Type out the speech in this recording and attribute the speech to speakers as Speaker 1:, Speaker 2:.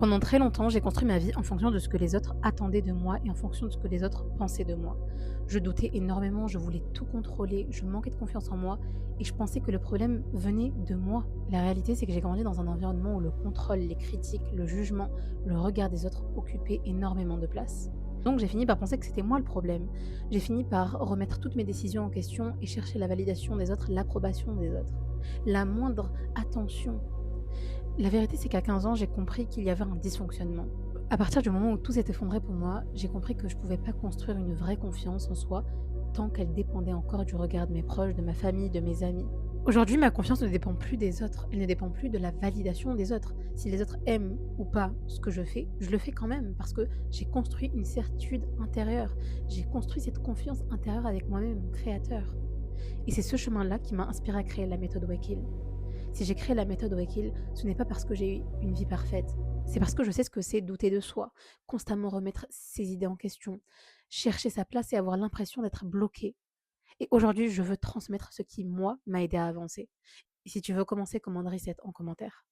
Speaker 1: Pendant très longtemps, j'ai construit ma vie en fonction de ce que les autres attendaient de moi et en fonction de ce que les autres pensaient de moi. Je doutais énormément, je voulais tout contrôler, je manquais de confiance en moi et je pensais que le problème venait de moi. La réalité, c'est que j'ai grandi dans un environnement où le contrôle, les critiques, le jugement, le regard des autres occupaient énormément de place. Donc j'ai fini par penser que c'était moi le problème. J'ai fini par remettre toutes mes décisions en question et chercher la validation des autres, l'approbation des autres. La moindre attention. La vérité, c'est qu'à 15 ans, j'ai compris qu'il y avait un dysfonctionnement. À partir du moment où tout s'est effondré pour moi, j'ai compris que je pouvais pas construire une vraie confiance en soi tant qu'elle dépendait encore du regard de mes proches, de ma famille, de mes amis. Aujourd'hui, ma confiance ne dépend plus des autres, elle ne dépend plus de la validation des autres. Si les autres aiment ou pas ce que je le fais quand même parce que j'ai construit une certitude intérieure. J'ai construit cette confiance intérieure avec moi-même, mon créateur. Et c'est ce chemin-là qui m'a inspiré à créer la méthode Wakil. Si j'ai créé la méthode Wakil, ce n'est pas parce que j'ai eu une vie parfaite. C'est parce que je sais ce que c'est douter de soi, constamment remettre ses idées en question, chercher sa place et avoir l'impression d'être bloqué. Et aujourd'hui, je veux transmettre ce qui, moi, m'a aidé à avancer. Et si tu veux commencer, commande reset en commentaire.